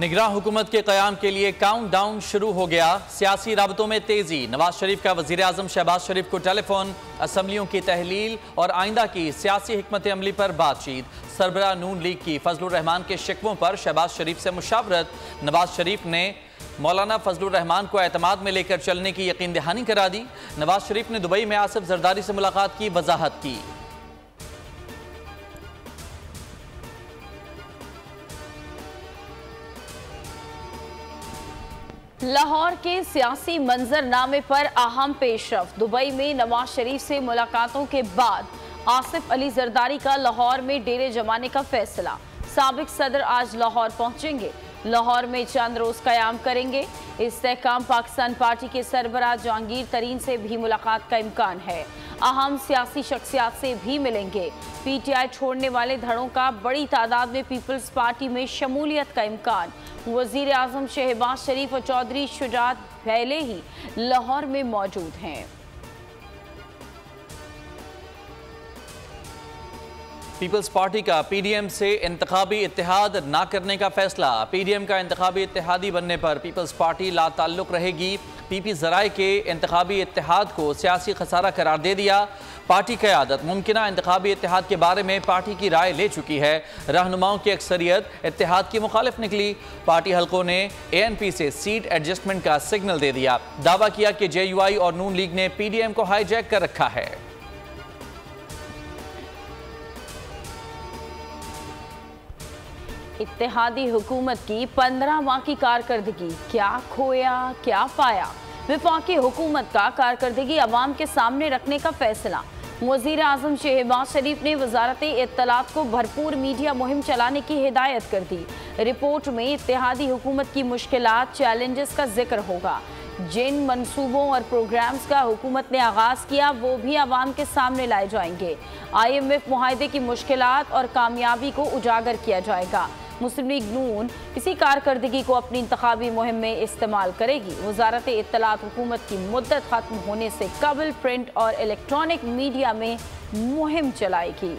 निगरान हुकूमत के क़याम के लिए काउंटडाउन शुरू हो गया। सियासी राबतों में तेजी। नवाज शरीफ का वज़ीर आज़म शहबाज शरीफ को टेलीफोन, असम्बलियों की तहलील और आइंदा की सियासी हिकमत अमली पर बातचीत। सरबराह नून लीग की फजलुर रहमान के शिकवों पर शहबाज शरीफ से मुशावरत। नवाज शरीफ ने मौलाना फजलुर रहमान को एतमाद में लेकर चलने की यकीन दहानी करा दी। नवाज शरीफ ने दुबई में आसिफ जरदारी से मुलाकात की वजाहत की। लाहौर के सियासी मंजरनामे पर अहम पेशरफ। दुबई में नवाज शरीफ से मुलाकातों के बाद आसिफ अली जरदारी का लाहौर में डेरे जमाने का फैसला। साबिक सदर आज लाहौर पहुंचेंगे, लाहौर में चंद रोज कयाम करेंगे। इस्तेहकाम पाकिस्तान पार्टी के सरबराह जहांगीर तरीन से भी मुलाकात का इम्कान है। अहम सियासी शख्सियात से भी मिलेंगे। पीटीआई छोड़ने वाले धड़ों का बड़ी तादाद में पीपल्स पार्टी में शमूलियत का इम्कान। वजीर आजम शहबाज शरीफ और चौधरी शुजात पहले ही लाहौर में मौजूद हैं। पीपल्स पार्टी का पीडीएम से इंतखाबी इत्तेहाद ना करने का फैसला। पीडीएम का इंतखाबी इत्तेहादी बनने पर पीपल्स पार्टी ला ताल्लुक रहेगी। पीपी ज़राए के इंतखाबी इत्तेहाद को सियासी खसारा करार दे दिया। पार्टी क़यादत मुमकिना इंतखाबी इत्तेहाद के बारे में पार्टी की राय ले चुकी है। रहनुमाओं की अक्सरियत इत्तेहाद की मुखालिफ निकली। पार्टी हल्कों ने एएनपी से सीट एडजस्टमेंट का सिग्नल दे दिया। दावा किया कि जेयूआई और नून लीग ने पीडीएम को हाईजैक कर रखा है। इत्तेहादी हुकूमत की 15 माह की कारकर्दगी, क्या खोया क्या पाया। वफाकी हुकूमत का कारकर्दगी अवाम के सामने रखने का फैसला। वज़ीर आज़म शहबाज शरीफ ने वजारत इत्तलात को भरपूर मीडिया मुहिम चलाने की हिदायत कर दी। रिपोर्ट में इत्तेहादी हुकूमत की मुश्किलात, चैलेंजेस का जिक्र होगा। जिन मंसूबों और प्रोग्राम्स का हुकूमत ने आगाज़ किया वो भी आवाम के सामने लाए जाएंगे। IMF मुआहदे की मुश्किलात और कामयाबी को उजागर किया जाएगा। मुस्लिम लीग नून इसी कारकर्दगी को अपनी इंतखाबी मुहिम में इस्तेमाल करेगी। वजारत इत्तलात हुकूमत की मुद्दत खत्म होने से कबल प्रिंट और इलेक्ट्रॉनिक मीडिया में मुहिम चलाएगी।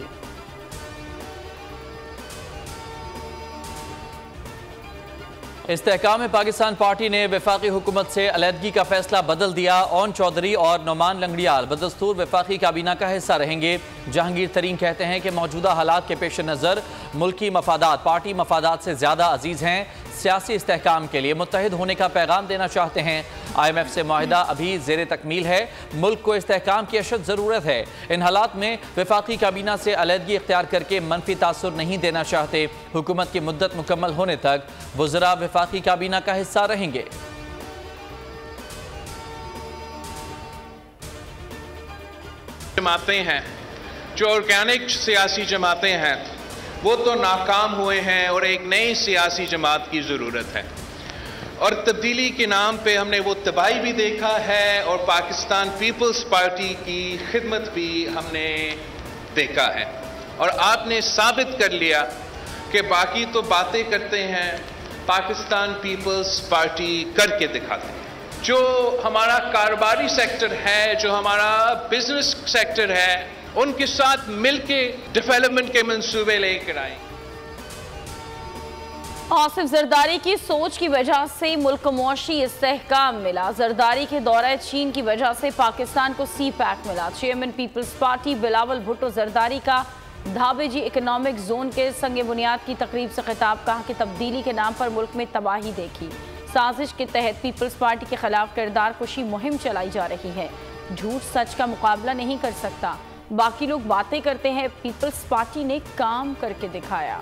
इस्तेहकाम पाकिस्तान पार्टी ने वफाकी हुकूमत से अलहदगी का फैसला बदल दिया। ओन चौधरी और नौमान लंगड़ियाल बदस्तूर वफाकी काबीना का हिस्सा रहेंगे। जहांगीर तरीन कहते हैं कि मौजूदा हालात के पेश नज़र मुल्की मफादात पार्टी मफादात से ज़्यादा अजीज़ हैं। सियासी इस्तेहकाम के लिए मुत्तहिद होने का पैगाम देना चाहते हैं। IMF से मुआहिदा अभी ज़ेर तकमील है। मुल्क को इस्तेहकाम की अशद ज़रूरत है। इन हालात में वफाकी काबीना से अलहदगी इख्तियार करके मनफी तासुर नहीं देना चाहते। हुकूमत की मुद्दत मुकम्मल होने तक वज़रा वफाकी काबीना का हिस्सा रहेंगे। जमातें हैं जो ऑर्गेनिक सियासी जमातें हैं वो तो नाकाम हुए हैं और एक नई सियासी जमात की ज़रूरत है। और तब्दीली के नाम पे हमने वो तबाही भी देखा है और पाकिस्तान पीपल्स पार्टी की खिदमत भी हमने देखा है। और आपने साबित कर लिया कि बाकी तो बातें करते हैं, पाकिस्तान पीपल्स पार्टी करके दिखाते हैं। जो हमारा कारोबारी सेक्टर है, जो हमारा बिजनेस सेक्टर है, उनके साथ मिलके डेवलपमेंट के मंसूबे लेकर आए। आसिफ जरदारी की सोच की वजह से मुल्क को मुआशी इस्तेहकाम मिला। जरदारी के दौरे चीन की वजह से पाकिस्तान को CPEC मिला। Chairman Peoples Party Bilawal Bhutto Zardari का धाबेजी इकोनॉमिक जोन के संग बुनियाद की तकरीब से खिताब। कहा कि तब्दीली के नाम पर मुल्क में तबाही देखी। साजिश के तहत पीपल्स पार्टी के खिलाफ किरदार कुशी मुहिम चलाई जा रही है। झूठ सच का मुकाबला नहीं कर सकता। बाकी लोग बातें करते हैं, पीपल्स पार्टी ने काम करके दिखाया।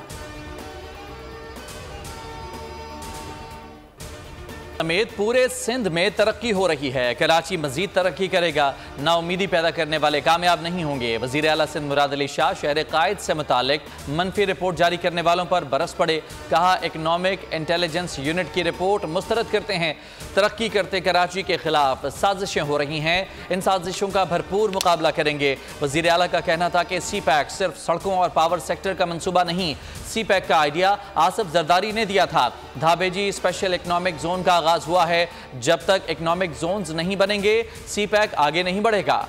समेत पूरे सिंध में तरक्की हो रही है। कराची मजीद तरक्की करेगा। नाउमीदी पैदा करने वाले कामयाब नहीं होंगे। वज़ीर आला सिंध मुराद अली शाह शहर कायद से मुतालिक मनफी रिपोर्ट जारी करने वालों पर बरस पड़े। कहा इकनॉमिक इंटेलिजेंस यूनिट की रिपोर्ट मुस्तरद करते हैं। तरक्की करते कराची के खिलाफ साजिशें हो रही हैं, इन साजिशों का भरपूर मुकाबला करेंगे। वज़ीर आला का कहना था कि CPEC सिर्फ सड़कों और पावर सेक्टर का मनसूबा नहीं, CPEC का आइडिया आसिफ जरदारी ने दिया था। धाबेजी स्पेशल इकनॉमिक जोन का आगाज हुआ है। जब तक इकनॉमिक जोन्स नहीं बनेंगे CPEC आगे नहीं बढ़ेगा।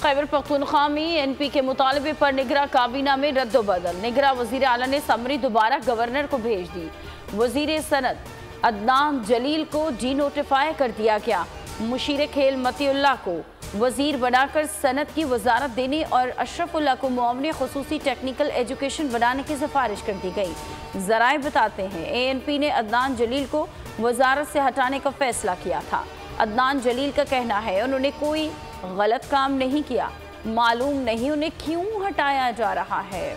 खैबर पख्तूनख्वा में एनपी के मुतालबे पर निगरां काबीना में रद्दोबदल। निगरां वजीर आला ने समरी दोबारा गवर्नर को भेज दी। वजीर सनत अदनान जलील को डी नोटिफाई कर दिया गया। मुशीर खेल मतीउल्लाह को वजीर बनाकर सनत की वजारत देने और अशरफुल्लाह को मुआवने खुसूसी टेक्निकल एजुकेशन बनाने की सिफारिश कर दी गई। जराए बताते हैं एएनपी ने अदनान जलील को वजारत से हटाने का फैसला किया था। अदनान जलील का कहना है उन्होंने कोई गलत काम नहीं किया, मालूम नहीं उन्हें क्यों हटाया जा रहा है।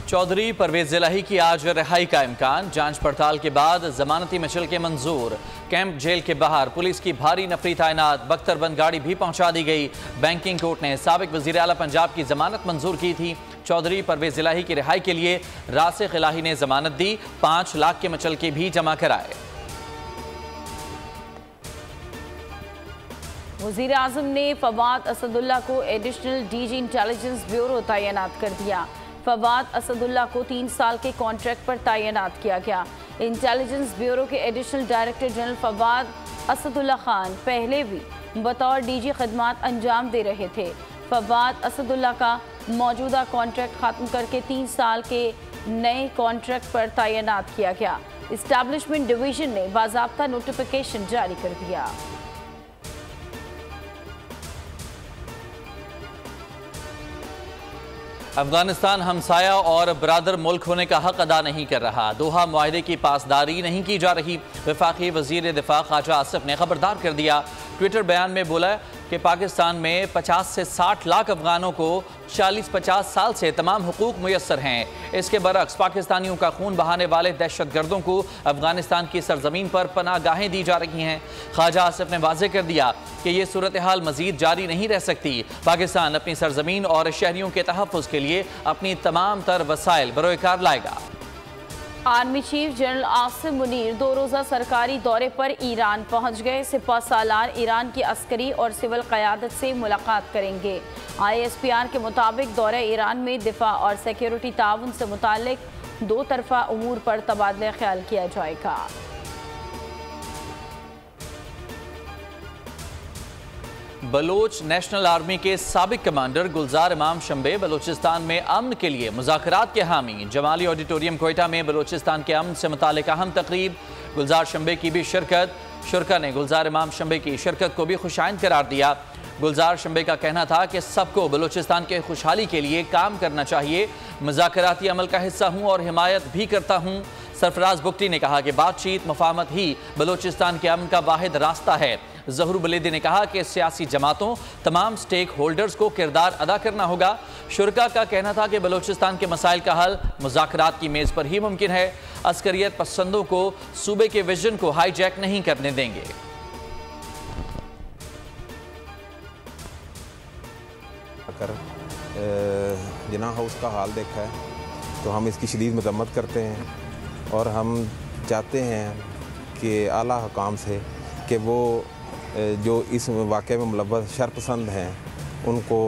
चौधरी परवेज इलाही की आज रिहाई का इम्कान। जांच पड़ताल के बाद जमानती मिचल के मंजूर। कैंप जेल के बाहर पुलिस की भारी नफरी तैनात। बख्तरबंद गाड़ी भी पहुंचा दी गई। बैंकिंग कोर्ट ने साबिक वजीर आला पंजाब की जमानत मंजूर की थी। चौधरी परवेज इलाही की रिहाई के लिए रासिख इलाही ने जमानत दी। 5 लाख के मचल के भी जमा कराए। वजीर आजम ने फवाद असदुल्ला को एडिशनल डीजी इंटेलिजेंस ब्यूरो तैनात कर दिया। फवाद असदुल्ला को 3 साल के कॉन्ट्रैक्ट पर तैनात किया गया। इंटेलिजेंस ब्यूरो के additional director general Fawad Asadullah Khan पहले भी बतौर डीजी खदमात अंजाम दे रहे थे। फवाद असदुल्ला का मौजूदा कॉन्ट्रैक्ट खत्म करके 3 साल के नए कॉन्ट्रैक्ट पर तैनात किया गया। इस्टेब्लिशमेंट डिवीजन ने बाज़ाब्ता नोटिफिकेशन जारी कर दिया। अफगानिस्तान हमसाया और बरादर मुल्क होने का हक अदा नहीं कर रहा। दोहा मुआहदे की पासदारी नहीं की जा रही। वफाकी वजीर दिफा ख्वाजा आसिफ ने खबरदार कर दिया। ट्विटर बयान में बोला कि पाकिस्तान में 50 से 60 लाख अफगानों को 40-50 साल से तमाम हुकूक मुयस्सर हैं। इसके बरक्स पाकिस्तानियों का खून बहाने वाले दहशतगर्दों को अफगानिस्तान की सरजमीन पर पनाहगाहें दी जा रही हैं। ख्वाजा आसिफ ने वाज़ेह कर दिया कि ये सूरत हाल मजीद जारी नहीं रह सकती। पाकिस्तान अपनी सरजमीन और शहरियों के तहफ़्फ़ुज़ के लिए अपनी तमाम तर वसाइल बरोकार लाएगा। Army chief general Asim Munir 2 रोज़ा सरकारी दौरे पर ईरान पहुंच गए। सिपह सालार ईरान की अस्करी और सिविल क़यादत से मुलाकात करेंगे। ISPR के मुताबिक दौरे ईरान में दिफा और सिक्योरिटी ताउन से मुताल्लिक 2 तरफ़ा उमूर पर तबादला ख्याल किया जाएगा। बलोच नेशनल आर्मी के साबिक कमांडर गुलजार इमाम शंबे बलोचिस्तान में अमन के लिए मुज़ाकरात के हामी। जमाली ऑडिटोरियम कोयटा में बलोचिस्तान के अमन से मुताल्लिक़ अहम तकरीब। गुलजार शंबे की भी शिरकत। शुरका ने गुलजार इमाम शंबे की शिरकत को भी खुशाइंद करार दिया। गुलजार शंबे का कहना था कि सबको बलोचिस्तान के खुशहाली के लिए काम करना चाहिए। मुज़ाकराती अमल का हिस्सा हूँ और हिमायत भी करता हूँ। सरफराज बुगटी ने कहा कि बातचीत मफाहमत ही बलोचिस्तान के अमन का वाहिद रास्ता है। ज़हूर बलेदी ने कहा कि सियासी जमातों तमाम स्टेक होल्डर्स को किरदार अदा करना होगा। शुरका का कहना था कि बलोचिस्तान के मसाइल का हल मुज़ाकरात की मेज़ पर ही मुमकिन है। अस्करियत पसंदों को सूबे के विजन को हाईजैक नहीं करने देंगे। जिना हाउस का हाल देखा है तो हम इसकी शदीद मजम्मत करते हैं और हम चाहते हैं कि आला हुकाम से कि वो जो इस वाक़े में मुलव्वस शरपसंद हैं उनको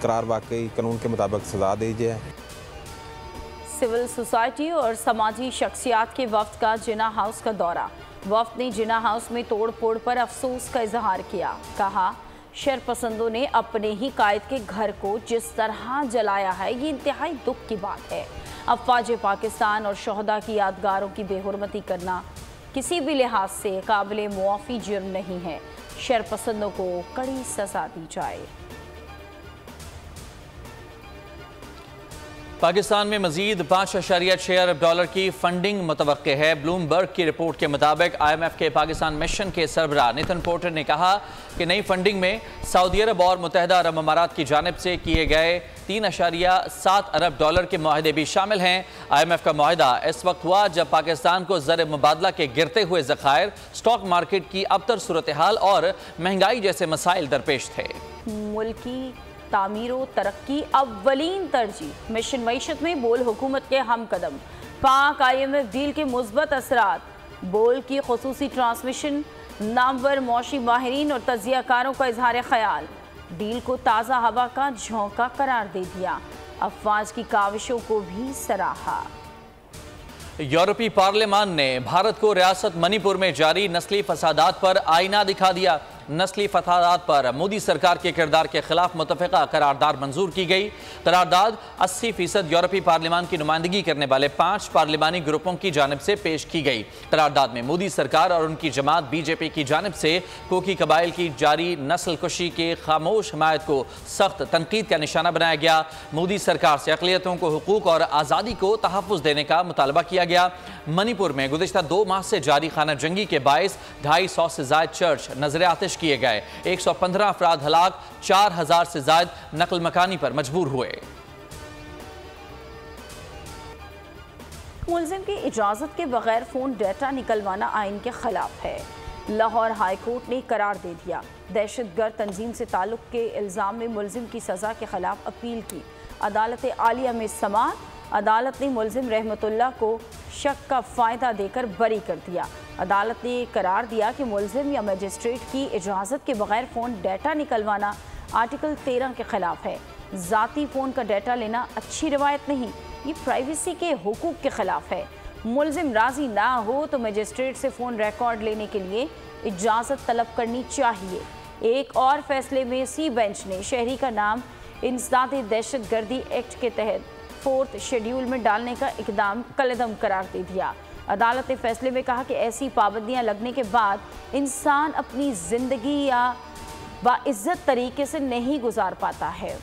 करार वाकई कानून के मुताबिक सज़ा दी जाए। सिविल सोसाइटी और समाजी शख्सियात के वफ्द का जिना हाउस का दौरा। वफ्द ने जिना हाउस में तोड़ फोड़ पर अफसोस का इजहार किया। कहा शरपसंदों ने अपने ही कायद के घर को जिस तरह जलाया है ये इंतहाई दुख की बात है। अफवाज पाकिस्तान और शहदा की यादगारों की बेहुरमती करना किसी भी लिहाज से काबिल मुआफ़ी जुर्म नहीं है। शरपसंदों को कड़ी सज़ा दी जाए। पाकिस्तान में मजीद 5.6 अरब डॉलर की फंडिंग मुतवक्के है। ब्लूमबर्ग की रिपोर्ट के मुताबिक IMF के पाकिस्तान मिशन के सरबराह नितिन पोर्टर ने कहा कि नई फंडिंग में सऊदी अरब और मुत्तहिदा अरब अमारात की जानिब से किए गए 3.7 अरब डॉलर के मुआहदे भी शामिल हैं। IMF का मुआहदा इस वक्त हुआ जब पाकिस्तान को ज़र मुबादला के गिरते हुए ज़खायर, स्टॉक मार्केट की अबतर सूरत हाल और महंगाई जैसे मसाइल दरपेश थे। मुल्की तामीर व तरक्की अव्वलीन तरजीह। मिशन मईशत में बोल हुकूमत के हम कदम। पाक IMF डील के मुस्बत असरात। बोल की खुसूसी ट्रांसमिशन। नामवर मौशी माहिरीन और तजियाकारों का इजहार ख्याल। डील को ताज़ा हवा का झोंका करार दे दिया। अफवाज की काविशों को भी सराहा। यूरोपीय पार्लियामान ने भारत को रियासत मणिपुर में जारी नस्ली फसादात पर आईना दिखा दिया। नस्ली फसादात पर मोदी सरकार के किरदार के खिलाफ मुतफ़िका करारदाद मंजूर की गई। करारदाद 80% यूरोपीय पार्लियामान की नुमाइंदगी करने वाले 5 पार्लिमानी ग्रुपों की जानिब से पेश की गई। करारदाद में मोदी सरकार और उनकी जमात बीजेपी की जानिब से कोकी कबाइल की जारी नस्ल कुशी के खामोश हमायत को सख्त तनकीद का निशाना बनाया गया। मोदी सरकार से अक़लियतों को हुकूक और आज़ादी को तहफ़्फ़ुज़ देने का मुतालबा किया गया। मणिपुर में गुज़िश्ता 2 माह से जारी खाना जंगी के बायस 250 से ज़ायद चर्च नजर आतिश किए गए। 115 अफराद हलाक, 4000 से ज़ायद नकल मकानी पर मजबूर हुए। मुल्जिम की इजाज़त के बगैर फ़ोन डाटा निकलवाना आइन के खिलाफ है। लाहौर हाई कोर्ट ने करार दे दिया। दहशतगर्द तंजीम से ताल्लुक़ के इल्ज़ाम में मुल्जिम की सज़ा के खिलाफ अपील की। अदालत आलिया में समाअत। अदालत ने मुल्जिम रहमतुल्लाह को शक का फ़ायदा देकर बरी कर दिया। अदालत ने करार दिया कि मुल्जिम या मजिस्ट्रेट की इजाज़त के बगैर फ़ोन डाटा निकलवाना आर्टिकल 13 के ख़िलाफ़ है। ज़ाती फ़ोन का डाटा लेना अच्छी रवायत नहीं, ये प्राइवेसी के हुकूक के ख़िलाफ़ है। मुल्जिम राज़ी ना हो तो मजिस्ट्रेट से फ़ोन रिकॉर्ड लेने के लिए इजाज़त तलब करनी चाहिए। एक और फैसले में सी बेंच ने शहरी का नाम इंसदाद दहशतगर्दी एक्ट के तहत 4th शेड्यूल में डालने का इकदाम कलअदम करार दे दिया। अदालत ने फैसले में कहा कि ऐसी पाबंदियां लगने के बाद इंसान अपनी ज़िंदगी या बाइज्जत तरीके से नहीं गुजार पाता है।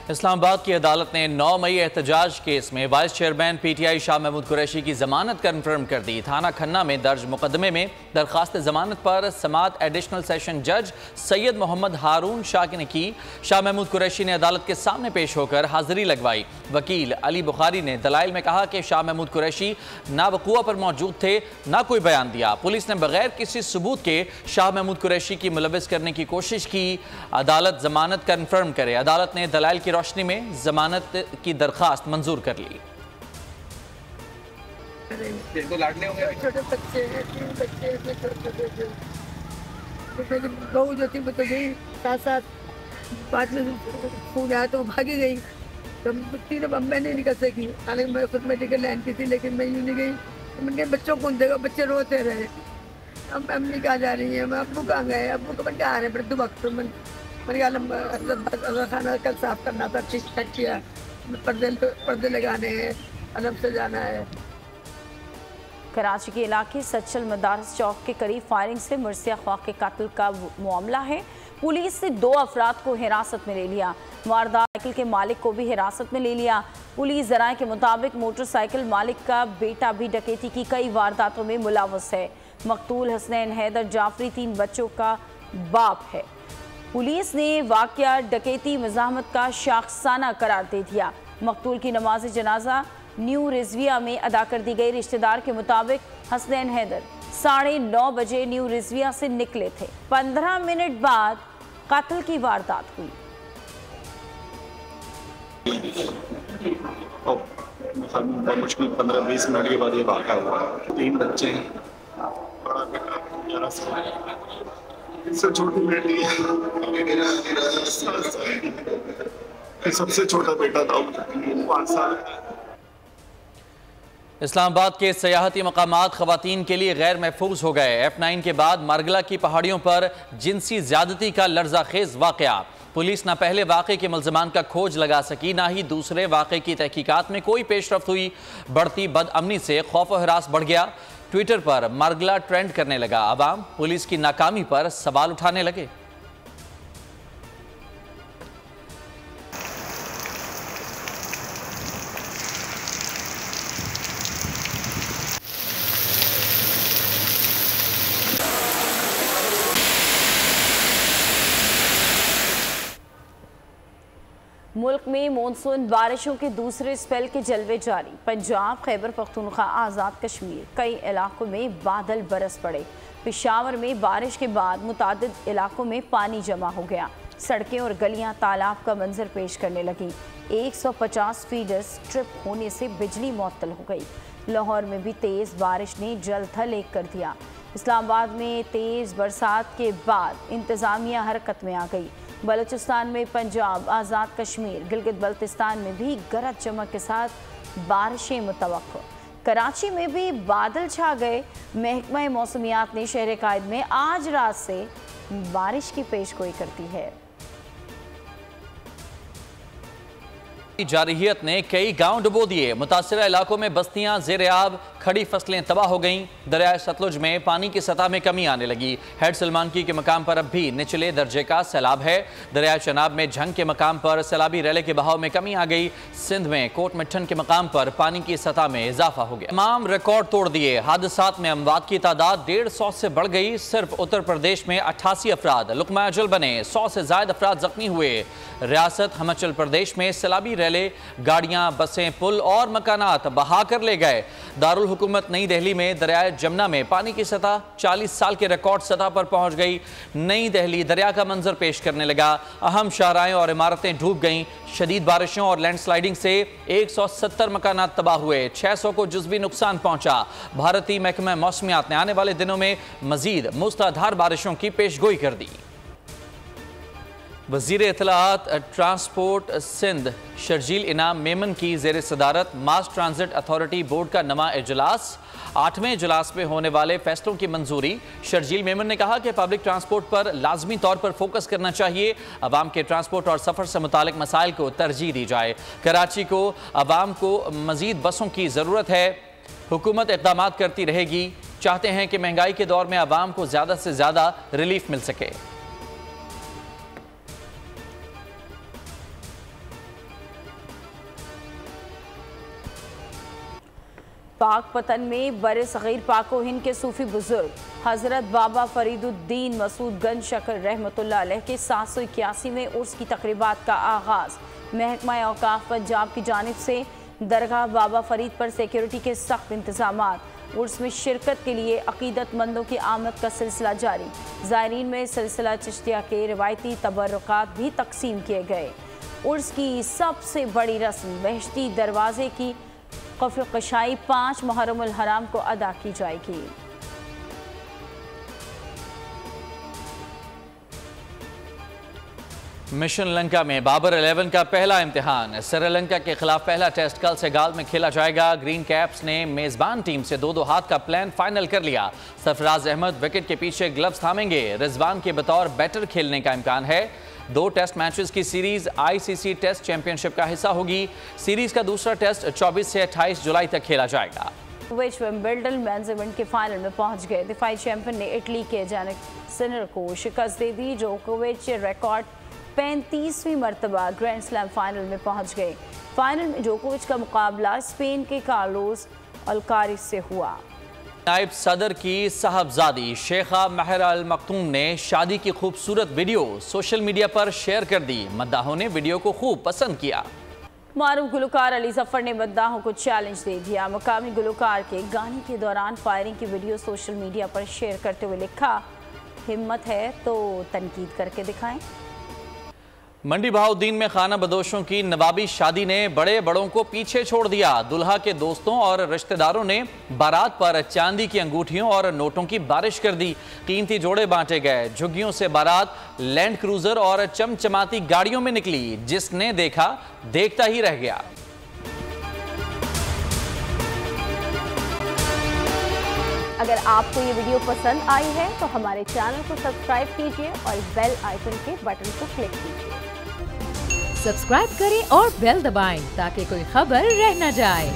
इस्लामाबाद की अदालत ने 9 मई एहतजाज केस में vice chairman PTI Shah Mahmood Qureshi की जमानत कन्फर्म कर दी। थाना खन्ना में दर्ज मुकदमे में दरखास्त जमानत पर समाअत एडिशनल सेशन जज सैयद मोहम्मद हारून शाह ने की। शाह महमूद कुरैशी ने अदालत के सामने पेश होकर हाजिरी लगवाई। वकील अली बुखारी ने दलाइल में कहा कि शाह महमूद कुरैशी ना वक़ूआ पर मौजूद थे, ना कोई बयान दिया। पुलिस ने बगैर किसी सबूत के शाह महमूद कुरैशी की मुलविस करने की कोशिश की। अदालत जमानत कन्फर्म करे। अदालत ने दलाइल की रोशनी में जमानत की दरखास्त मंजूर कर ली। छोटे बच्चे हैं, 3 बच्चे हैं, छोटे मेरी बहू जो थी वो तो गई साथ बाद में फोन आया तो भागी गई। तो तीनों मैं नहीं निकल सकी। हालांकि मैं खुद मेडिकल लाइन की थी लेकिन मैं यूँ नहीं गई। तो मैंने कहा बच्चों कौन देगा, बच्चे रोते रहे। अब अम्मी कहाँ जा रही है, मैं अब्बू कहाँ गए, अब्बू को बच्चे आ रहे हैं वक्त। मैंने कहा खाना कल साफ करना था, ठीक ठाक किया। पर्दे लगाने हैं, अदब से जाना है। कराची के इलाके सच्चल मदारस चौक के करीब फायरिंग से मुर्सिया ख्वा के कातिल का मामला है। पुलिस ने 2 अफराद को हिरासत में ले लिया। मोटरसाइकिल के मालिक को भी हिरासत में ले लिया। पुलिस ज़राए के मुताबिक मोटरसाइकिल मालिक का बेटा भी डकैती की कई वारदातों में मुलव्वस है। मकतूल हसनैन हैदर जाफरी 3 बच्चों का बाप है। पुलिस ने वाक़या डकैती मज़ाहमत का शाखसाना करार दे दिया। मकतूल की नमाज जनाजा न्यू रिजविया में अदा कर दी गई। रिश्तेदार के मुताबिक हसनैन हैदर 9:30 बजे न्यू रिजविया से निकले थे। 15 मिनट बाद कत्ल की वारदात हुई। मुश्किल 15-20 मिनट के बाद ये वाक़या हुआ। 3 बच्चे हैं, बड़ा बेटा 11 साल, इससे छोटी बेटी सबसे छोटा बेटा था 5 साल। इस्लामाबाद के सयाहती मकामात ख़वातीन के लिए गैर महफूज हो गए। F9 के बाद मारगला की पहाड़ियों पर जिनसी ज्यादती का लर्ज़ाखेज़ वाक़या। पुलिस न पहले वाक़े के मुल्ज़िमान का खोज लगा सकी, ना ही दूसरे वाक़े की तहकीकात में कोई पेशरफ्त हुई। बढ़ती बदअमनी से खौफ व हरास बढ़ गया। ट्विटर पर मारगला ट्रेंड करने लगा। आवाम पुलिस की नाकामी पर सवाल उठाने लगे। मुल्क में मानसून बारिशों के दूसरे स्पेल के जलवे जारी। पंजाब, खैबर पख्तूनख्वा, आज़ाद कश्मीर कई इलाकों में बादल बरस पड़े। पेशावर में बारिश के बाद मुतादिद इलाकों में पानी जमा हो गया। सड़कें और गलियां तालाब का मंजर पेश करने लगी। 150 फीडर्स ट्रिप होने से बिजली मुअत्तल हो गई। लाहौर में भी तेज़ बारिश ने जल थल एक कर दिया। इस्लामाबाद में तेज़ बरसात के बाद इंतज़ामिया हरकत में आ गई। बलूचिस्तान में पंजाब, आज़ाद कश्मीर, गिलगित बल्तिस्तान में भी गरज चमक के साथ बारिशें मुतवक्को। कराची में भी बादल छा गए। महकमा मौसमियात ने शहर कायद में आज रात से बारिश की पेशगोई करती है। जारहियत ने कई गांव डुबो दिए। मुतासिरा इलाकों में बस्तियां ज़ेर-ए-आब, खड़ी फसलें तबाह हो गईं। दरियाए सतलुज में पानी की सतह में कमी आने लगी। हेड सलमानकी के मकाम पर अब भी निचले दर्जे का सैलाब है। दरियाए चनाब में झंग के मकाम पर सैलाबी रैले के बहाव में कमी आ गई। सिंध में कोट मिट्ठन के मकाम पर पानी की सतह में इजाफा हो गया। तमाम रिकॉर्ड तोड़ दिए। हादसात में अमवात की तादाद 150 से बढ़ गई। सिर्फ उत्तर प्रदेश में 88 अफराद लुकमा अजल बने। 100 से ज्यादा अफराद जख्मी हुए। रियासत हिमाचल प्रदेश में सैलाबी रैले, गाड़ियां, बसें, पुल और मकानात बहा कर ले गए। दारुल हुकूमत नई दिल्ली में दरियाए जमुना में पानी की सतह 40 साल के रिकॉर्ड सतह पर पहुंच गई। नई दिल्ली दरिया का मंजर पेश करने लगा। अहम शाहराएं और इमारतें डूब गईं। शदीद बारिशों और लैंडस्लाइडिंग से 170 मकानात तबाह हुए। 600 को जुज़वी नुकसान पहुंचा। भारतीय महकमा मौसमियात ने आने वाले दिनों में मजीद मूसलाधार बारिशों की पेशगोई कर दी। वज़ीर इत्तलाआत ट्रांसपोर्ट सिंध शर्जील इनाम मेमन की ज़ेर सदारत मास ट्रांजिट अथॉरिटी बोर्ड का नमा इजलास। 8वें इजलास में होने वाले फैसलों की मंजूरी। शर्जील मेमन ने कहा कि पब्लिक ट्रांसपोर्ट पर लाजमी तौर पर फोकस करना चाहिए। अवाम के ट्रांसपोर्ट और सफ़र से मुतालिक मसाइल को तरजीह दी जाए। कराची को अवाम को मज़ीद बसों की ज़रूरत है। हुकूमत इक़दाम करती रहेगी। चाहते हैं कि महंगाई के दौर में अवाम को ज़्यादा से ज़्यादा रिलीफ मिल सके। पाक पतन में बरे सगीर पाको हिंद के सूफी बुजुर्ग हज़रत बाबा फरीदुद्दीन मसूद गंज शकर रहमतुल्लाह अलैह के 781वें उर्स की तकरीबात का आगाज़। महकमा औकाफ पंजाब की जानिब से दरगाह बाबा फरीद पर सिक्योरिटी के सख्त इंतजामात। उर्स में शिरकत के लिए अकीदतमंदों की आमद का सिलसिला जारी। ज़ायरीन में सिलसिला चिश्तिया के रिवायती तबर्रुकात भी तकसीम किए गए। उर्स की सबसे बड़ी रस्म बहश्ती दरवाजे की कशाई 5 मुहर्रमुल हराम को अदा की जाएगी। मिशन लंका में बाबर 11 का पहला इम्तिहान। श्रीलंका के खिलाफ पहला टेस्ट कल सेगाल में खेला जाएगा। ग्रीन कैप्स ने मेजबान टीम से 2-2 हाथ का प्लान फाइनल कर लिया। सरफराज अहमद विकेट के पीछे ग्लव्स थामेंगे। रिजवान के बतौर बैटर खेलने का इम्कान है। 2 टेस्ट मैचेस की सीरीज आईसीसी टेस्ट चैंपियनशिप का हिस्सा होगी। सीरीज का दूसरा टेस्ट 24 से 28 जुलाई तक खेला जाएगा। विंबलडन मेंस इवेंट के फाइनल में पहुंच गए। दिफाई चैंपियन ने इटली के जानिक सिनर को शिकस्त दे दी। जोकोविच रिकॉर्ड 35वीं मरतबा ग्रैंड स्लैम फाइनल में पहुंच गए। फाइनल में जोकोविच का मुकाबला स्पेन के कार्लोस अल्कारिस से हुआ। नायब सदर की साहबजादी शेखा महर अल मखतूम ने शादी की खूबसूरत वीडियो सोशल मीडिया पर शेयर कर दी। मद्दाहों ने वीडियो को खूब पसंद किया। मारूफ गुलकार अली जफर ने मद्दाहों को चैलेंज दे दिया। मकामी गुलकार के गाने के दौरान फायरिंग की वीडियो सोशल मीडिया पर शेयर करते हुए लिखा, हिम्मत है तो तनकीद करके दिखाएं। मंडी बहाउद्दीन में खाना बदोशों की नवाबी शादी ने बड़े बड़ों को पीछे छोड़ दिया। दुल्हा के दोस्तों और रिश्तेदारों ने बारात पर चांदी की अंगूठियों और नोटों की बारिश कर दी। कीमती जोड़े बांटे गए। झुग्गियों से बारात लैंड क्रूजर और चमचमाती गाड़ियों में निकली। जिसने देखा देखता ही रह गया। अगर आपको ये वीडियो पसंद आई है तो हमारे चैनल को सब्सक्राइब कीजिए और बेल आइकन के बटन को क्लिक कीजिए। सब्सक्राइब करें और बेल दबाएं ताकि कोई खबर रह न जाए।